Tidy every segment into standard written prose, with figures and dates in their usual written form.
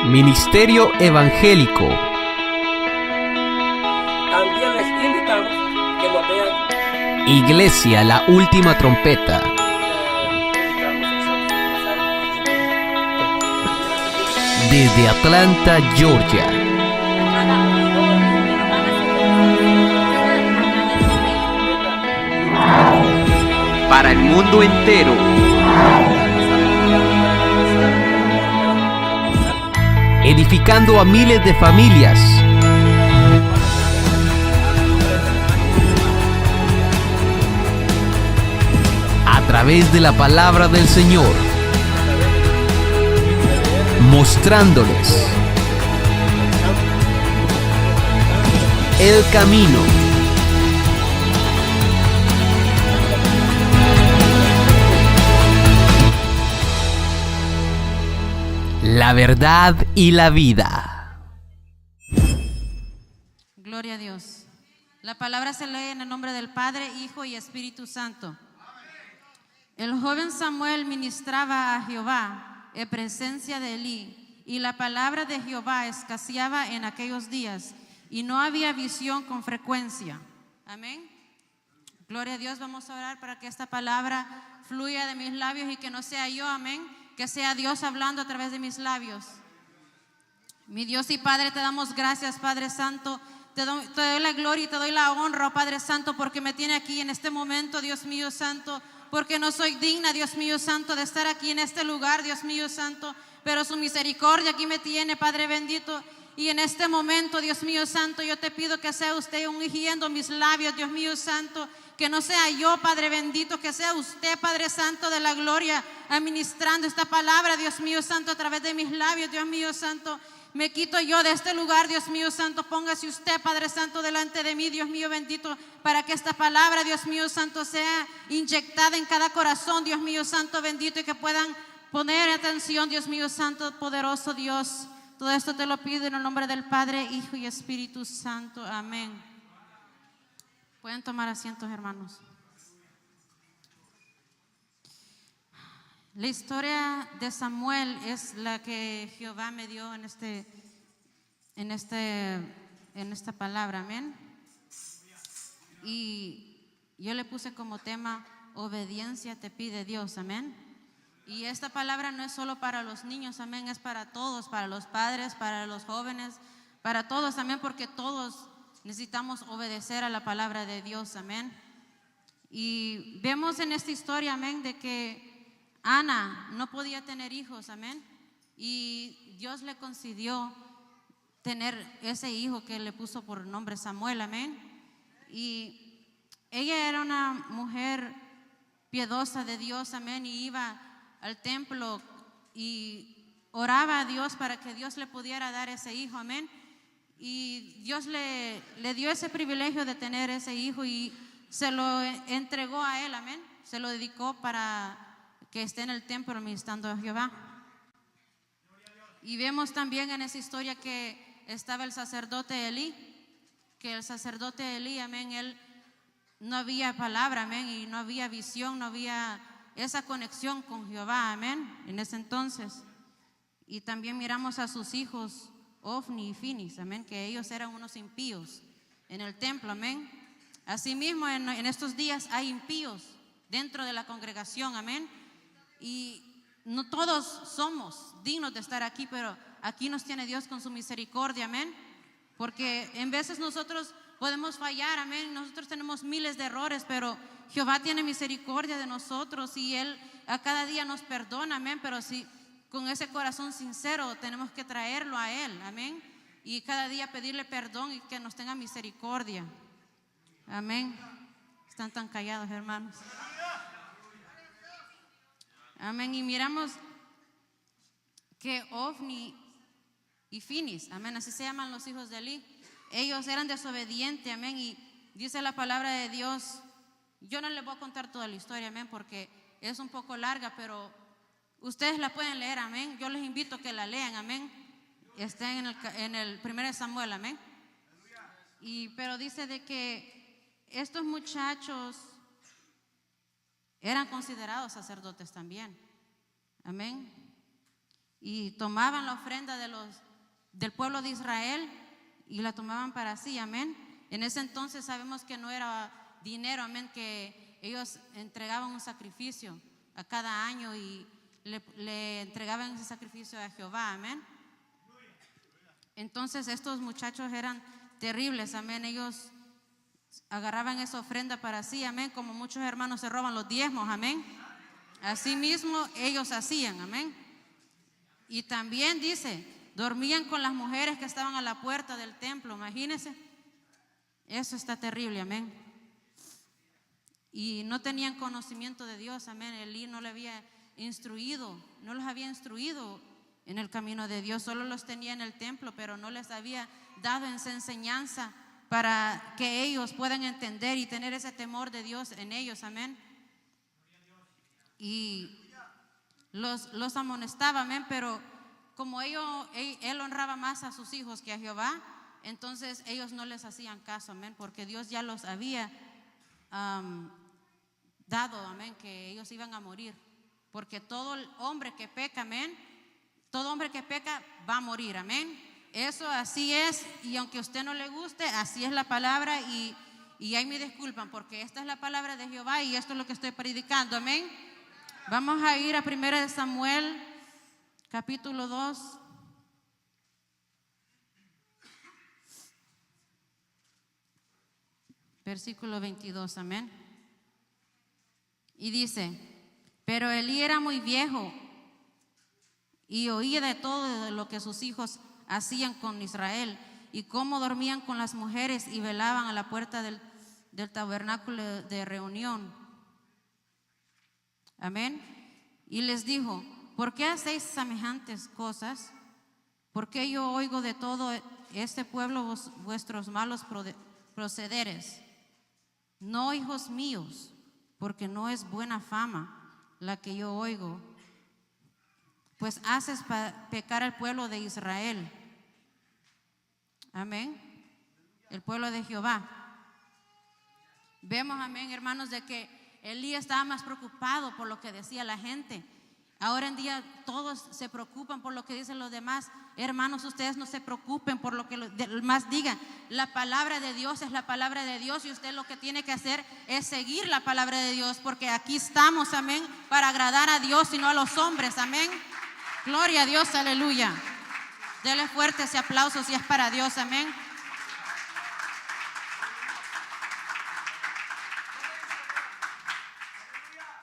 Ministerio Evangélico. También les invitamos que nos vean. Iglesia La Última Trompeta. Desde Atlanta, Georgia. Para el mundo entero. Edificando a miles de familias. A través de la palabra del Señor. Mostrándoles el camino. La verdad y la vida. Gloria a Dios. La palabra se lee en el nombre del Padre, Hijo y Espíritu Santo. El joven Samuel ministraba a Jehová en presencia de Elí, y la palabra de Jehová escaseaba en aquellos días, y no había visión con frecuencia. Amén. Gloria a Dios. Vamos a orar para que esta palabra fluya de mis labios y que no sea yo, amén, que sea Dios hablando a través de mis labios. Mi Dios y Padre, te damos gracias, Padre Santo. Te doy la gloria y te doy la honra, oh Padre Santo, porque me tiene aquí en este momento, Dios mío santo, porque no soy digna, Dios mío santo, de estar aquí en este lugar, Dios mío santo, pero su misericordia aquí me tiene, Padre bendito. Y en este momento, Dios mío santo, yo te pido que sea usted ungiendo mis labios, Dios mío santo, que no sea yo, Padre bendito, que sea usted, Padre santo de la gloria, administrando esta palabra, Dios mío santo, a través de mis labios, Dios mío santo. Me quito yo de este lugar, Dios mío santo. Póngase usted, Padre Santo, delante de mí, Dios mío bendito, para que esta palabra, Dios mío santo, sea inyectada en cada corazón, Dios mío santo bendito, y que puedan poner atención, Dios mío santo, poderoso Dios. Todo esto te lo pido en el nombre del Padre, Hijo y Espíritu Santo. Amén. Pueden tomar asientos, hermanos. La historia de Samuel es la que Jehová me dio en esta palabra, amén. Y yo le puse como tema: obediencia te pide Dios, amén. Y esta palabra no es solo para los niños, amén, es para todos, para los padres, para los jóvenes, para todos, amén, porque todos necesitamos obedecer a la palabra de Dios, amén. Y vemos en esta historia, amén, de que Ana no podía tener hijos, amén, y Dios le concedió tener ese hijo que le puso por nombre Samuel, amén. Y ella era una mujer piedosa de Dios, amén, y iba al templo y oraba a Dios para que Dios le pudiera dar ese hijo, amén. Y Dios le dio ese privilegio de tener ese hijo y se lo entregó a él, amén, se lo dedicó para que esté en el templo ministrando a Jehová. Y vemos también en esa historia que estaba el sacerdote Elí, que el sacerdote Elí, amén, él no había palabra, amén, y no había visión, no había esa conexión con Jehová, amén, en ese entonces. Y también miramos a sus hijos Ofni y Finis, amén, que ellos eran unos impíos en el templo, amén. Asimismo en estos días hay impíos dentro de la congregación, amén. Y no todos somos dignos de estar aquí, pero aquí nos tiene Dios con su misericordia, amén. Porque en veces nosotros podemos fallar, amén. Nosotros tenemos miles de errores, pero Jehová tiene misericordia de nosotros y Él a cada día nos perdona, amén. Pero si con ese corazón sincero tenemos que traerlo a Él, amén. Y cada día pedirle perdón y que nos tenga misericordia, amén. Están tan callados, hermanos. Amén. Y miramos que Ofni y Finis, amén, así se llaman los hijos de Elí, ellos eran desobedientes, amén. Y dice la palabra de Dios, yo no les voy a contar toda la historia, amén, porque es un poco larga, pero ustedes la pueden leer, amén. Yo les invito a que la lean, amén. Está en el 1 Samuel, amén. Pero dice de que estos muchachos eran considerados sacerdotes también, amén. y tomaban la ofrenda del pueblo de Israel y la tomaban para sí, amén. En ese entonces sabemos que no era dinero, amén, que ellos entregaban un sacrificio a cada año y le entregaban ese sacrificio a Jehová, amén. Entonces estos muchachos eran terribles, amén. Ellos agarraban esa ofrenda para sí, amén, como muchos hermanos se roban los diezmos, amén. Así mismo ellos hacían, amén. Y también dice, dormían con las mujeres que estaban a la puerta del templo, imagínense. Eso está terrible, amén. Y no tenían conocimiento de Dios, amén. Elí no le había instruido, no los había instruido en el camino de Dios, solo los tenía en el templo, pero no les había dado esa enseñanza para que ellos puedan entender y tener ese temor de Dios en ellos, amén. Y los amonestaba, amén, pero como él honraba más a sus hijos que a Jehová, entonces ellos no les hacían caso, amén, porque Dios ya los había dado, amén, que ellos iban a morir, porque todo hombre que peca, amén, todo hombre que peca va a morir, amén. Eso así es, y aunque a usted no le guste, así es la palabra, y ahí me disculpan, porque esta es la palabra de Jehová y esto es lo que estoy predicando, amén. Vamos a ir a 1 Samuel, capítulo 2. Versículo 22, amén. Y dice, pero Elí era muy viejo y oía de todo lo que sus hijos hacían con Israel y cómo dormían con las mujeres y velaban a la puerta del tabernáculo de reunión. Amén. Y les dijo, ¿por qué hacéis semejantes cosas? ¿Por qué yo oigo de todo este pueblo vuestros malos procederes? No, hijos míos, porque no es buena fama la que yo oigo, pues haces pecar al pueblo de Israel. Amén. El pueblo de Jehová. Vemos, amén, hermanos, de que Elí estaba más preocupado por lo que decía la gente. Ahora en día todos se preocupan por lo que dicen los demás. Hermanos, ustedes no se preocupen por lo que los demás digan. La palabra de Dios es la palabra de Dios y usted lo que tiene que hacer es seguir la palabra de Dios, porque aquí estamos, amén, para agradar a Dios y no a los hombres, amén. Gloria a Dios, aleluya. Dele fuerte ese aplauso si es para Dios, amén.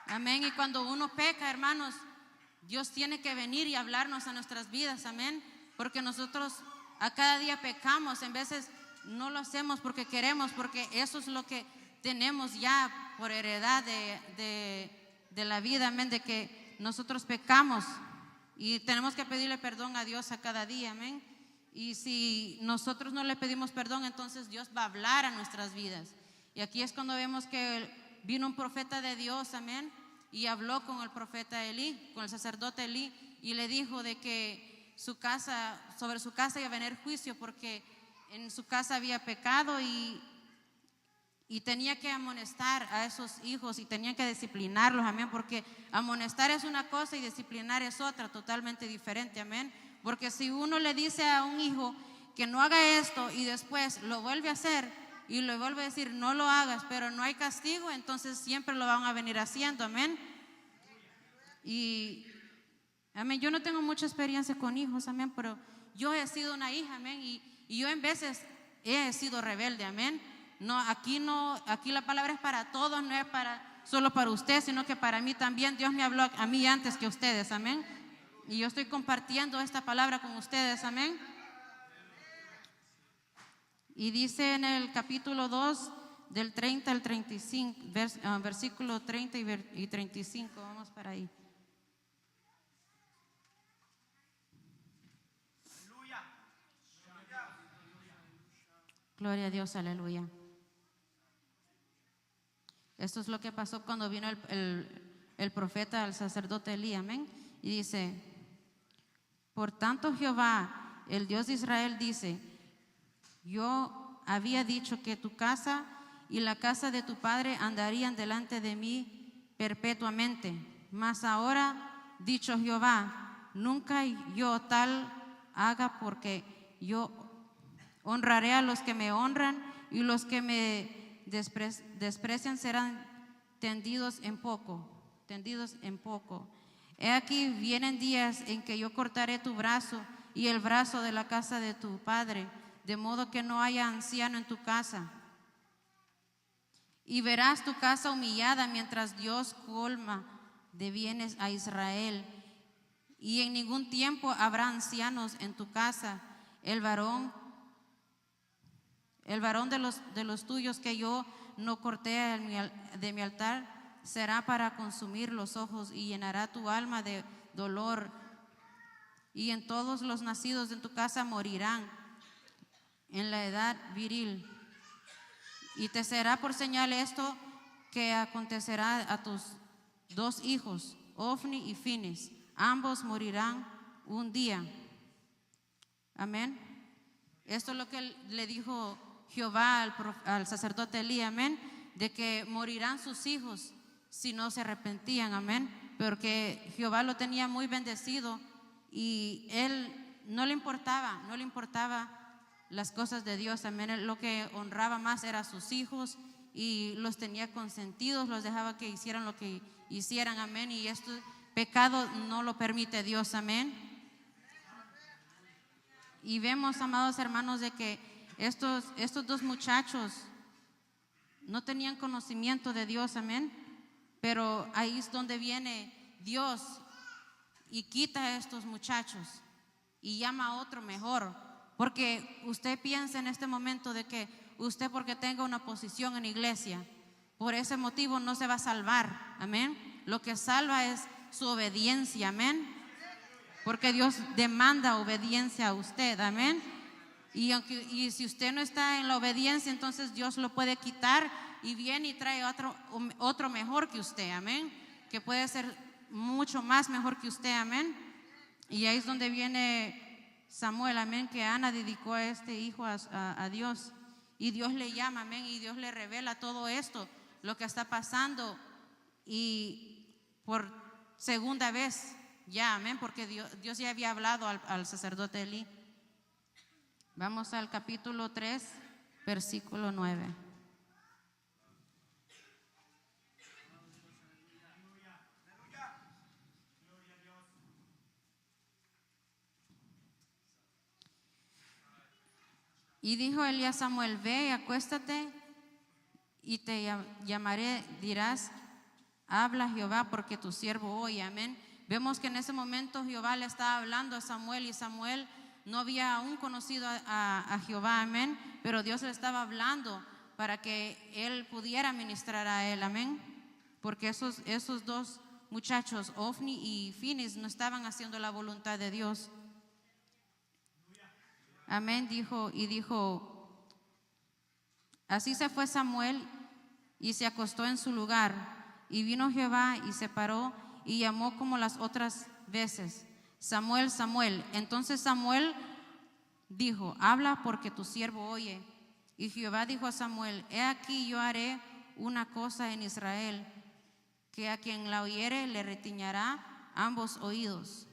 Amén. Y cuando uno peca, hermanos, Dios tiene que venir y hablarnos a nuestras vidas, amén. Porque nosotros a cada día pecamos, en veces no lo hacemos porque queremos, porque eso es lo que tenemos ya por heredad de la vida, amén, de que nosotros pecamos y tenemos que pedirle perdón a Dios a cada día, amén. Y si nosotros no le pedimos perdón, entonces Dios va a hablar a nuestras vidas. Y aquí es cuando vemos que vino un profeta de Dios, amén, y habló con el profeta Elí, con el sacerdote Elí, y le dijo de que sobre su casa iba a venir juicio, porque en su casa había pecado y tenía que amonestar a esos hijos y tenía que disciplinarlos, amén, porque amonestar es una cosa y disciplinar es otra, totalmente diferente, amén. Porque si uno le dice a un hijo que no haga esto y después lo vuelve a hacer y le vuelve a decir no lo hagas, pero no hay castigo, entonces siempre lo van a venir haciendo, amén. Y amén, yo no tengo mucha experiencia con hijos, amén, pero yo he sido una hija, amén, y yo en veces he sido rebelde, amén. Aquí la palabra es para todos, no es solo para usted, sino que para mí también. Dios me habló a mí antes que ustedes, amén. Y yo estoy compartiendo esta palabra con ustedes, amén. Y dice en el capítulo 2, del 30 al 35, versículo 30 y 35, vamos para ahí. Gloria a Dios, aleluya. Esto es lo que pasó cuando vino el profeta, el sacerdote Elí, amén. Y dice, por tanto Jehová, el Dios de Israel, dice, yo había dicho que tu casa y la casa de tu padre andarían delante de mí perpetuamente. Mas ahora, dicho Jehová, nunca yo tal haga, porque yo honraré a los que me honran, y los que me desprecian serán tendidos en poco. He aquí vienen días en que yo cortaré tu brazo y el brazo de la casa de tu padre, de modo que no haya anciano en tu casa. Y verás tu casa humillada mientras Dios colma de bienes a Israel. Y en ningún tiempo habrá ancianos en tu casa. El varón de los tuyos que yo no corté de mi altar será para consumir los ojos, y llenará tu alma de dolor. Y en todos los nacidos en tu casa morirán en la edad viril. Y te será por señal esto que acontecerá a tus 2 hijos, Ofni y Finis. Ambos morirán un día. Amén. Esto es lo que le dijo Jehová al sacerdote Elí, amén, de que morirán sus hijos si no se arrepentían, amén, porque Jehová lo tenía muy bendecido y él no le importaba las cosas de Dios, amén. Él lo que honraba más era a sus hijos y los tenía consentidos, los dejaba que hicieran lo que hicieran, amén, y esto pecado no lo permite Dios, amén. Y vemos, amados hermanos, de que estos 2 muchachos no tenían conocimiento de Dios, amén, pero ahí es donde viene Dios y quita a estos muchachos y llama a otro mejor, porque usted piensa en este momento de que usted, porque tenga una posición en iglesia, por ese motivo no se va a salvar, amén. Lo que salva es su obediencia, amén, porque Dios demanda obediencia a usted, amén. Y si usted no está en la obediencia, entonces Dios lo puede quitar y viene y trae otro mejor que usted, amén, que puede ser mucho más mejor que usted, amén. Y ahí es donde viene Samuel, amén, que Ana dedicó a este hijo a Dios, y Dios le llama, amén, y Dios le revela todo esto, lo que está pasando, y por segunda vez ya, amén, porque Dios ya había hablado al sacerdote Elí. Vamos al capítulo 3, versículo 9. Y dijo Elí a Samuel: ve, acuéstate, y te llamaré, dirás: habla Jehová, porque tu siervo oye, amén. Vemos que en ese momento Jehová le estaba hablando a Samuel, y Samuel no había aún conocido a Jehová, amén, pero Dios le estaba hablando para que él pudiera ministrar a él, amén, porque esos 2 muchachos, Ofni y Finis, no estaban haciendo la voluntad de Dios, amén. Dijo, así se fue Samuel y se acostó en su lugar, y vino Jehová y se paró y llamó como las otras veces: Samuel, Samuel. Entonces Samuel dijo: habla, porque tu siervo oye. Y Jehová dijo a Samuel: he aquí, yo haré una cosa en Israel, que a quien la oyere le retiñará ambos oídos.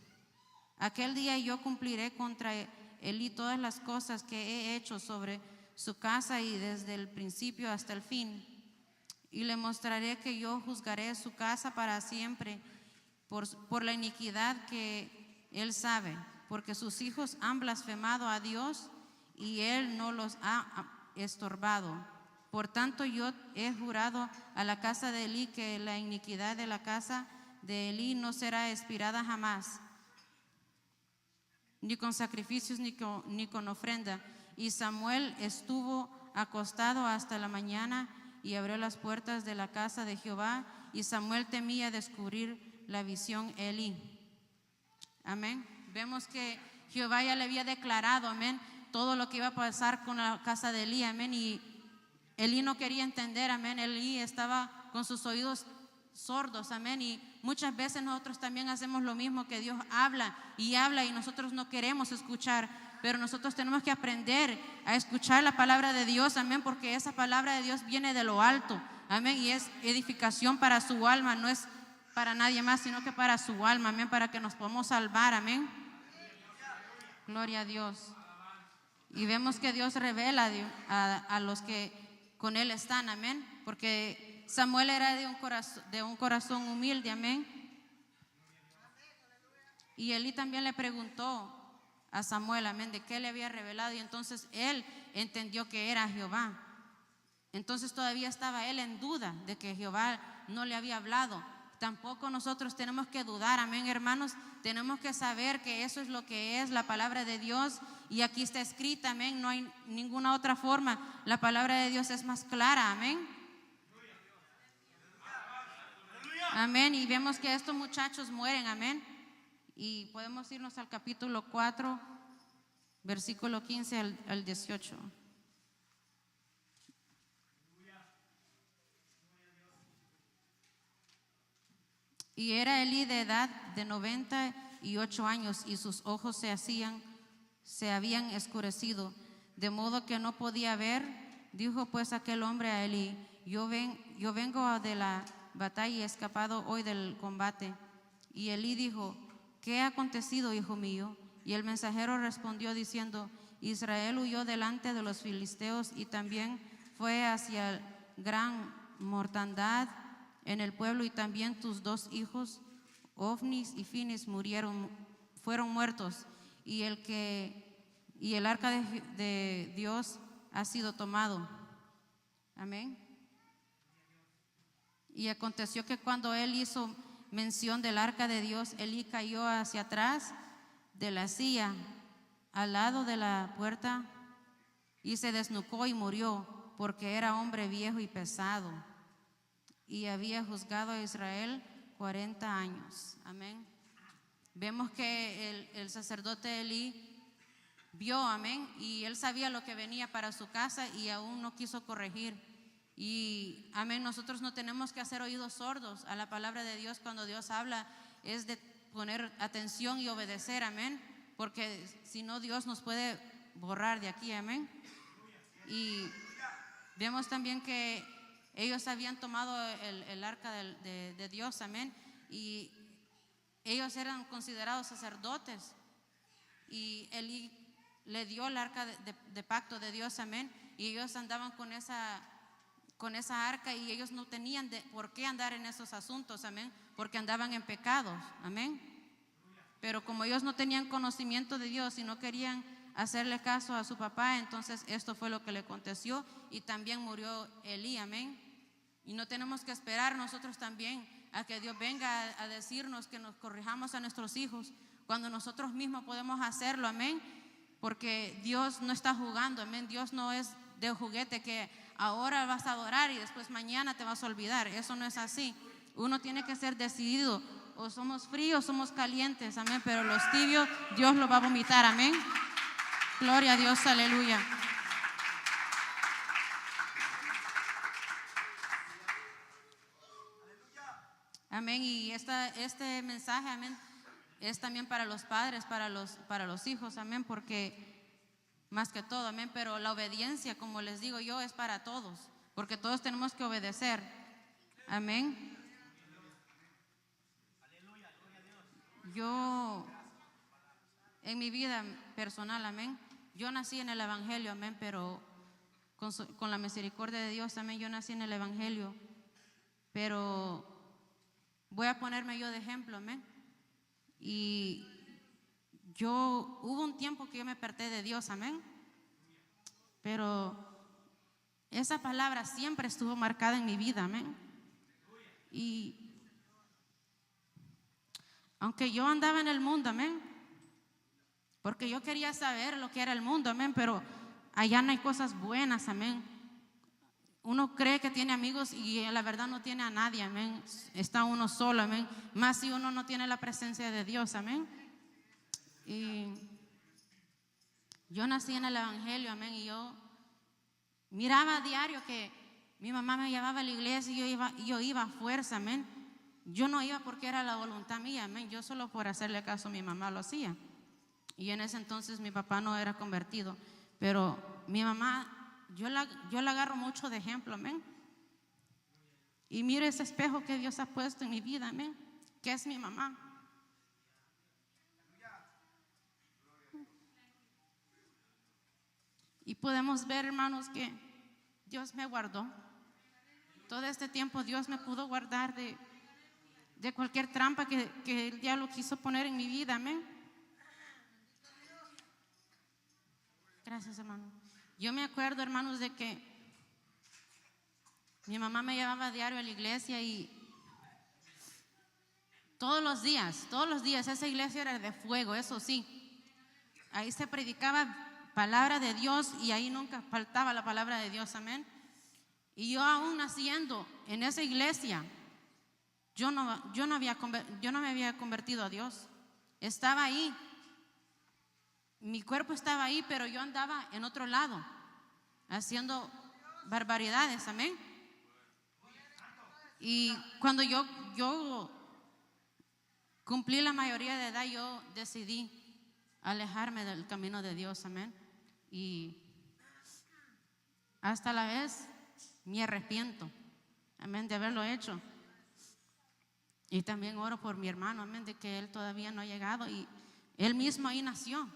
Aquel día yo cumpliré contra Elí todas las cosas que he hecho sobre su casa, y desde el principio hasta el fin. Y le mostraré que yo juzgaré su casa para siempre por la iniquidad que él sabe, porque sus hijos han blasfemado a Dios y él no los ha estorbado. Por tanto, yo he jurado a la casa de Elí que la iniquidad de la casa de Elí no será expirada jamás, ni con sacrificios ni con ofrenda. Y Samuel estuvo acostado hasta la mañana y abrió las puertas de la casa de Jehová, y Samuel temía descubrir la visión Elí. Amén. Vemos que Jehová ya le había declarado, amén, todo lo que iba a pasar con la casa de Elí, amén, y Elí no quería entender, amén. Elí estaba con sus oídos sordos, amén, y muchas veces nosotros también hacemos lo mismo, que Dios habla y nosotros no queremos escuchar, pero nosotros tenemos que aprender a escuchar la palabra de Dios, amén, porque esa palabra de Dios viene de lo alto, amén, y es edificación para su alma, no es para nadie más, sino que para su alma, amén, para que nos podamos salvar, amén. Gloria a Dios. Y vemos que Dios revela a los que con Él están, amén, porque Samuel era de un corazón humilde, amén. Y Elí también le preguntó a Samuel, amén, de qué le había revelado, y entonces él entendió que era Jehová. Entonces todavía estaba él en duda de que Jehová no le había hablado. Tampoco nosotros tenemos que dudar, amén, hermanos. Tenemos que saber que eso es lo que es la palabra de Dios, y aquí está escrita, amén. No hay ninguna otra forma. La palabra de Dios es más clara, amén. Amén. Y vemos que estos muchachos mueren, amén. Y podemos irnos al capítulo 4, versículo 15 al 18. Y era Elí de edad de 98 años, y sus ojos se habían escurecido, de modo que no podía ver. Dijo pues aquel hombre a Elí: yo vengo de la batalla y he escapado hoy del combate. Y Elí dijo: ¿qué ha acontecido, hijo mío? Y el mensajero respondió diciendo: Israel huyó delante de los filisteos, y también fue hacia gran mortandad en el pueblo, y también tus 2 hijos, Ofnis y Finis, fueron muertos, y el arca de Dios ha sido tomado. Amén. Y aconteció que cuando él hizo mención del arca de Dios, Elí cayó hacia atrás de la silla al lado de la puerta y se desnucó y murió, porque era hombre viejo y pesado, y había juzgado a Israel 40 años. Amén. Vemos que el sacerdote Elí vio, amén, y él sabía lo que venía para su casa y aún no quiso corregir. Y amén, nosotros no tenemos que hacer oídos sordos a la palabra de Dios. Cuando Dios habla es de poner atención y obedecer, amén, porque si no, Dios nos puede borrar de aquí, amén. Y vemos también que ellos habían tomado el arca de Dios, amén, y ellos eran considerados sacerdotes, y Elí le dio el arca de pacto de Dios, amén, y ellos andaban con esa arca, y ellos no tenían por qué andar en esos asuntos, amén, porque andaban en pecados, amén. Pero como ellos no tenían conocimiento de Dios y no querían hacerle caso a su papá, entonces esto fue lo que le aconteció, y también murió Elí, amén. Y no tenemos que esperar nosotros también a que Dios venga a decirnos que nos corrijamos a nuestros hijos, cuando nosotros mismos podemos hacerlo, amén, porque Dios no está jugando, amén. Dios no es de juguete que ahora vas a adorar y después mañana te vas a olvidar. Eso no es así. Uno tiene que ser decidido: o somos fríos, somos calientes, amén, pero los tibios Dios los va a vomitar, amén. Gloria a Dios, aleluya. Amén. Y este mensaje, amén, es también para los padres, para los hijos, amén, porque más que todo, amén, pero la obediencia, como les digo yo, es para todos, porque todos tenemos que obedecer, amén. Yo, en mi vida personal, amén, yo nací en el evangelio, amén, pero con la misericordia de Dios, amén, yo nací en el evangelio, pero voy a ponerme yo de ejemplo, amén. Y hubo un tiempo que yo me aparté de Dios, amén, pero esa palabra siempre estuvo marcada en mi vida, amén. Y aunque yo andaba en el mundo, amén, porque yo quería saber lo que era el mundo, amén, pero allá no hay cosas buenas, amén. Uno cree que tiene amigos y la verdad no tiene a nadie, amén. Está uno solo, amén. Más si uno no tiene la presencia de Dios, amén. Y yo nací en el evangelio, amén, y yo miraba a diario que mi mamá me llevaba a la iglesia y yo iba a fuerza, amén. Yo no iba porque era la voluntad mía, amén. Yo solo por hacerle caso a mi mamá lo hacía. Y en ese entonces mi papá no era convertido, pero mi mamá, yo la agarro mucho de ejemplo, amén. Y mire ese espejo que Dios ha puesto en mi vida, amén. que es mi mamá. Y podemos ver, hermanos, que Dios me guardó. Todo este tiempo Dios me pudo guardar de cualquier trampa que el diablo quiso poner en mi vida. Amén. Gracias, hermano. Yo me acuerdo, hermanos, de que mi mamá me llevaba diario a la iglesia y todos los días, esa iglesia era de fuego, eso sí. Ahí se predicaba palabra de Dios y ahí nunca faltaba la palabra de Dios, amén. Y yo aún naciendo en esa iglesia, yo no me había convertido a Dios. Estaba ahí, mi cuerpo estaba ahí, pero yo andaba en otro lado, haciendo barbaridades, amén. Y cuando yo cumplí la mayoría de edad, yo decidí alejarme del camino de Dios, amén. Y hasta la vez me arrepiento, amén, de haberlo hecho. Y también oro por mi hermano, amén, de que él todavía no ha llegado y él mismo ahí nació.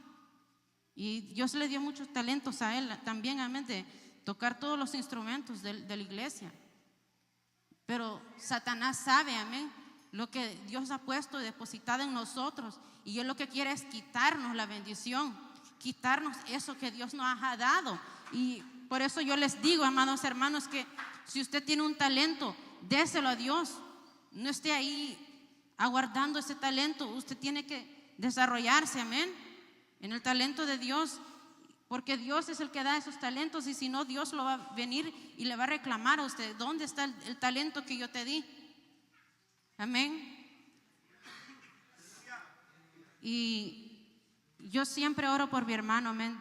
Y Dios le dio muchos talentos a él también, amén, de tocar todos los instrumentos de la iglesia. Pero Satanás sabe, amén, lo que Dios ha puesto y depositado en nosotros. Y él lo que quiere es quitarnos la bendición, quitarnos eso que Dios nos ha dado. Y por eso yo les digo, amados hermanos, que si usted tiene un talento, déselo a Dios. No esté ahí aguardando ese talento. Usted tiene que desarrollarse, amén, en el talento de Dios, porque Dios es el que da esos talentos. Y si no, Dios lo va a venir y le va a reclamar a usted: ¿dónde está el talento que yo te di? Amén. Y yo siempre oro por mi hermano, amén,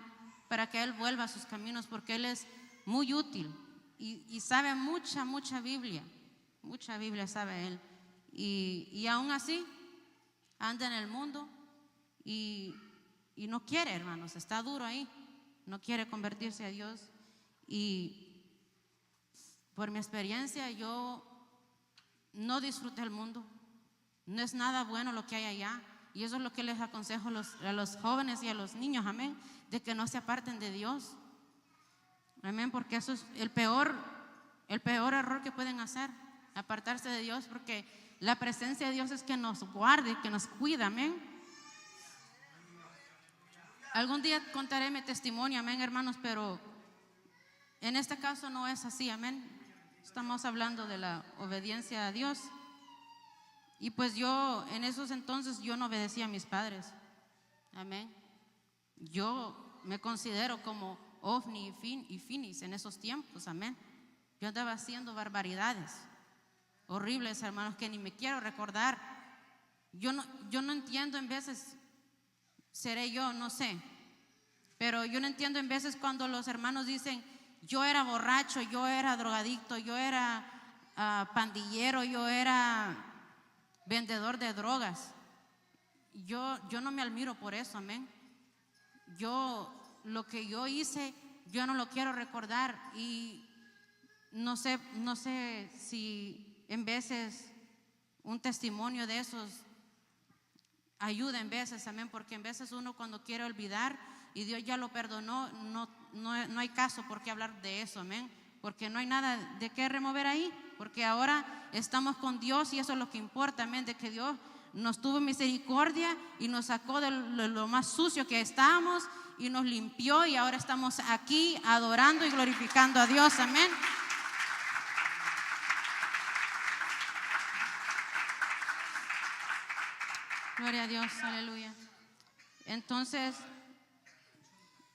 para que él vuelva a sus caminos, porque él es muy útil y sabe mucha Biblia. Mucha Biblia sabe él. Y aún así anda en el mundo y no quiere, hermanos, está duro ahí. No quiere convertirse a Dios. Y por mi experiencia, yo no disfruté el mundo. No es nada bueno lo que hay allá. Y eso es lo que les aconsejo a los jóvenes y a los niños, amén, de que no se aparten de Dios. Amén, porque eso es el peor error que pueden hacer, apartarse de Dios, porque la presencia de Dios es que nos guarde, que nos cuida, amén. Algún día contaré mi testimonio, amén, hermanos, pero en este caso no es así, amén. Estamos hablando de la obediencia a Dios. Y pues yo en esos entonces yo no obedecía a mis padres, amén. Yo me considero como Ofni y Finis en esos tiempos, amén. Yo andaba haciendo barbaridades horribles, hermanos, que ni me quiero recordar. Yo no entiendo en veces, seré yo, no sé, pero yo no entiendo en veces cuando los hermanos dicen: yo era borracho, yo era drogadicto, yo era pandillero, yo era vendedor de drogas. Yo no me admiro por eso, amén. Lo que yo hice, yo no lo quiero recordar. Y no sé si en veces un testimonio de esos ayuda en veces, amén, porque en veces uno cuando quiere olvidar y Dios ya lo perdonó, no hay caso por qué hablar de eso, amén, porque no hay nada de qué remover ahí, porque ahora estamos con Dios y eso es lo que importa, amén, de que Dios nos tuvo misericordia y nos sacó de lo más sucio que estábamos y nos limpió, y ahora estamos aquí adorando y glorificando a Dios, amén. Gloria a Dios, aleluya. Entonces,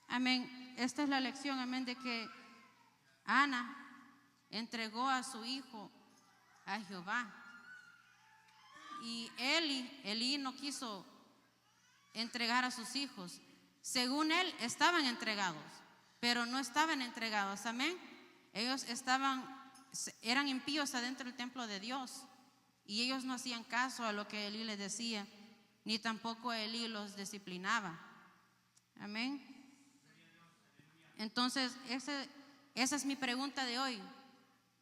amén, esta es la lección, amén, de que Ana entregó a su hijo a Jehová. Y Elí no quiso entregar a sus hijos. Según él, estaban entregados, pero no estaban entregados, amén. Ellos eran impíos adentro del templo de Dios, y ellos no hacían caso a lo que Elí les decía, ni tampoco Elí los disciplinaba, amén. Entonces, esa es mi pregunta de hoy.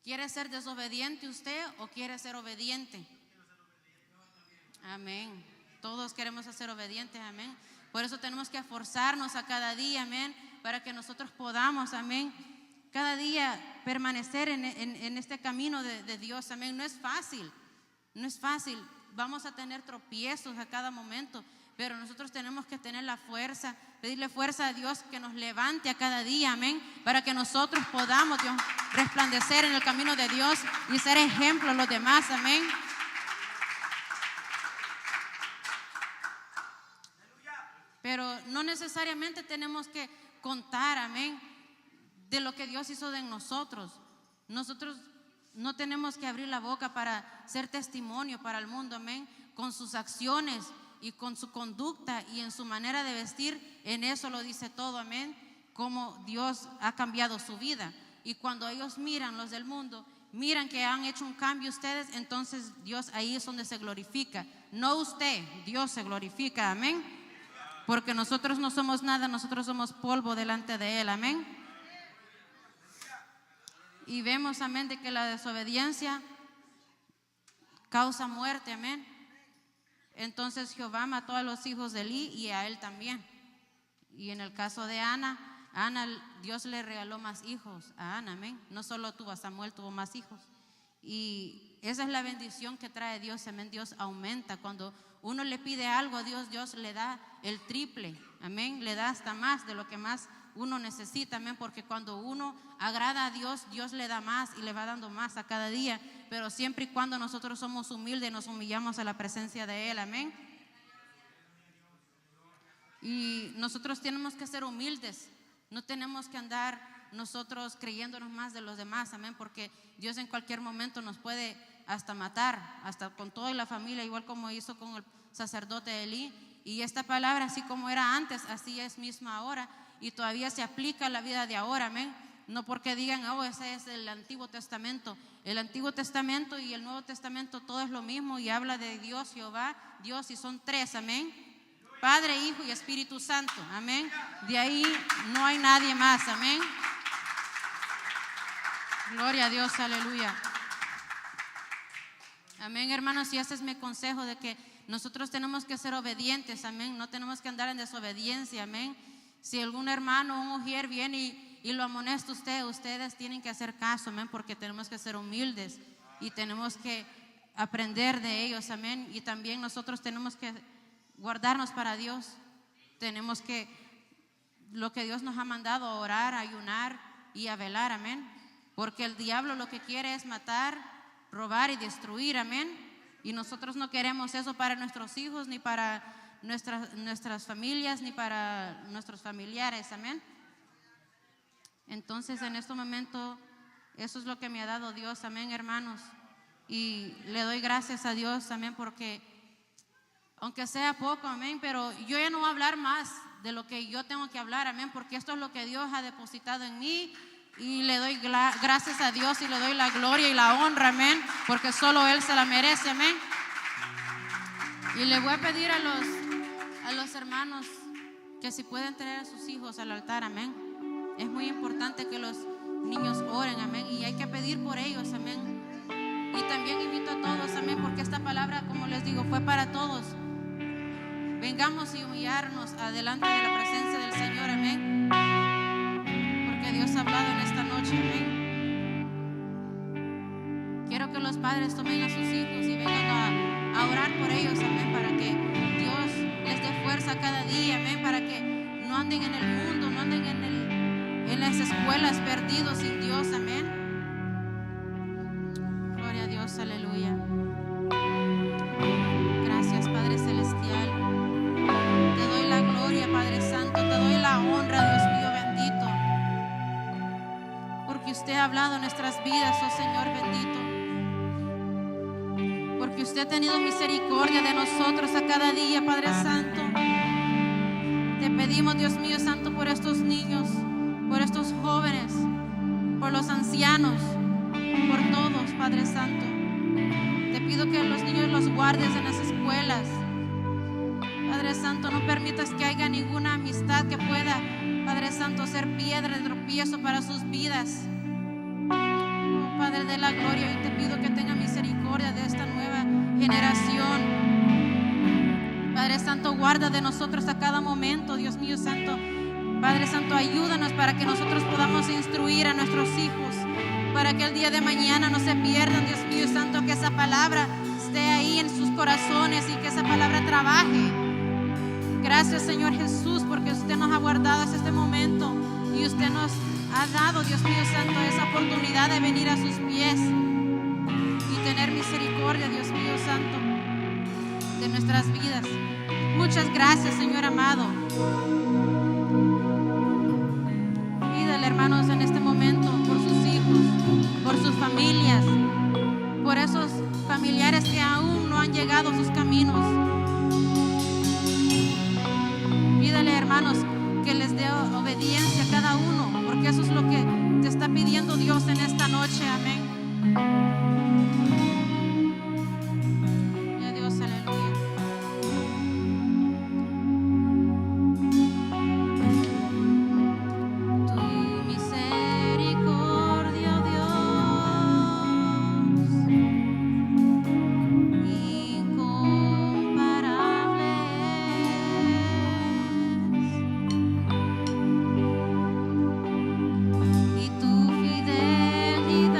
¿Quiere ser desobediente usted o quiere ser obediente? Amén. Todos queremos ser obedientes, amén. Por eso tenemos que esforzarnos a cada día, amén, para que nosotros podamos, amén, cada día permanecer en este camino de Dios, amén. No es fácil, no es fácil. Vamos a tener tropiezos a cada momento, pero nosotros tenemos que tener la fuerza, pedirle fuerza a Dios que nos levante a cada día, amén, para que nosotros podamos, Dios, resplandecer en el camino de Dios y ser ejemplo a los demás, amén. Pero no necesariamente tenemos que contar, amén, de lo que Dios hizo de nosotros. Nosotros no tenemos que abrir la boca para ser testimonio para el mundo, amén, con sus acciones y con su conducta y en su manera de vestir. En eso lo dice todo, amén, cómo Dios ha cambiado su vida. Y cuando ellos miran, los del mundo, miran que han hecho un cambio ustedes, entonces Dios ahí es donde se glorifica. No usted, Dios se glorifica, amén. Porque nosotros no somos nada, nosotros somos polvo delante de Él, amén. Y vemos, amén, de que la desobediencia causa muerte, amén. Entonces Jehová mató a los hijos de Elí y a él también. Y en el caso de Ana, Dios le regaló más hijos a Ana, amén. No solo tuvo a Samuel, tuvo más hijos. Y esa es la bendición que trae Dios, amén. Dios aumenta cuando uno le pide algo a Dios, Dios le da el triple, amén, le da hasta más de lo que más uno necesita, amén, porque cuando uno agrada a Dios, Dios le da más y le va dando más a cada día, pero siempre y cuando nosotros somos humildes, nos humillamos a la presencia de Él, amén. Y nosotros tenemos que ser humildes, no tenemos que andar nosotros creyéndonos más de los demás, amén, porque Dios en cualquier momento nos puede hasta matar, hasta con toda la familia, igual como hizo con el sacerdote Elí. Y esta palabra, así como era antes, así es misma ahora, y todavía se aplica a la vida de ahora, amén. No porque digan, oh, ese es el Antiguo Testamento. El Antiguo Testamento y el Nuevo Testamento todo es lo mismo y habla de Dios, Jehová, Dios, y son tres, amén. Padre, Hijo y Espíritu Santo, amén. De ahí no hay nadie más, amén. Gloria a Dios, aleluya. Amén, hermanos, y ese es mi consejo, de que nosotros tenemos que ser obedientes, amén. No tenemos que andar en desobediencia, amén. Si algún hermano o una mujer viene y lo amonesta ustedes tienen que hacer caso, amén, porque tenemos que ser humildes y tenemos que aprender de ellos, amén. Y también nosotros tenemos que guardarnos para Dios. Tenemos que, lo que Dios nos ha mandado, a orar, a ayunar y a velar, amén. Porque el diablo lo que quiere es matar, robar y destruir, amén. Y nosotros no queremos eso para nuestros hijos, ni para nuestras familias, ni para nuestros familiares, amén. Entonces en este momento eso es lo que me ha dado Dios, amén, hermanos. Y le doy gracias a Dios, amén, porque aunque sea poco, amén, pero yo ya no voy a hablar más de lo que yo tengo que hablar, amén, porque esto es lo que Dios ha depositado en mí. Y le doy gracias a Dios y le doy la gloria y la honra, amén, porque solo Él se la merece, amén. Y le voy a pedir a los hermanos que si pueden traer a sus hijos al altar, amén. Es muy importante que los niños oren, amén, y hay que pedir por ellos, amén. Y también invito a todos, amén, porque esta palabra, como les digo, fue para todos. Vengamos y humillarnos adelante de la presencia del Señor, amén. Dios ha hablado en esta noche, amén. Quiero que los padres tomen a sus hijos y vengan a orar por ellos, amén, para que Dios les dé fuerza cada día, amén, para que no anden en el mundo, no anden en las escuelas perdidos sin Dios, amén. Gloria a Dios, aleluya. Gracias, Padre Celestial. Te doy la gloria, Padre Santo, te doy la honra, Dios mío bendito. Porque usted ha hablado en nuestras vidas, oh Señor bendito. Porque usted ha tenido misericordia de nosotros a cada día, Padre Santo. Te pedimos, Dios mío santo, por estos niños, por estos jóvenes, por los ancianos, por todos, Padre Santo. Te pido que los niños los guardes en las escuelas. Padre Santo, no permitas que haya ninguna amistad que pueda, Padre Santo, ser piedra de tropiezo para sus vidas. Oh, Padre de la gloria, y te pido que tenga misericordia de esta nueva generación. Padre Santo, guarda de nosotros a cada momento, Dios mío santo. Padre Santo, ayúdanos para que nosotros podamos instruir a nuestros hijos, para que el día de mañana no se pierdan, Dios mío santo, que esa palabra esté ahí en sus corazones y que esa palabra trabaje. Gracias, Señor Jesús, porque usted nos ha guardado hasta este momento y usted nos ha dado, Dios mío santo, esa oportunidad de venir a sus pies y tener misericordia, Dios mío santo, de nuestras vidas. Muchas gracias, Señor amado. Pídale, hermanos, en este momento por sus hijos, por sus familias, por esos familiares que aún no han llegado a sus caminos. Pídale, hermanos, que les dé obediencia a cada uno, porque eso es lo que te está pidiendo Dios en esta noche. Amén. Y tu fidelidad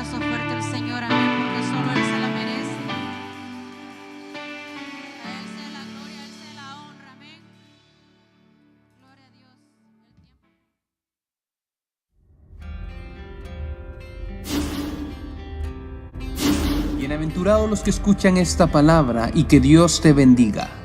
aplauso fuerte al Señor, amén, porque solo Él se la merece. A Él sea la gloria, a Él sea la honra, amén. Gloria a Dios. Bienaventurados los que escuchan esta palabra y que Dios te bendiga.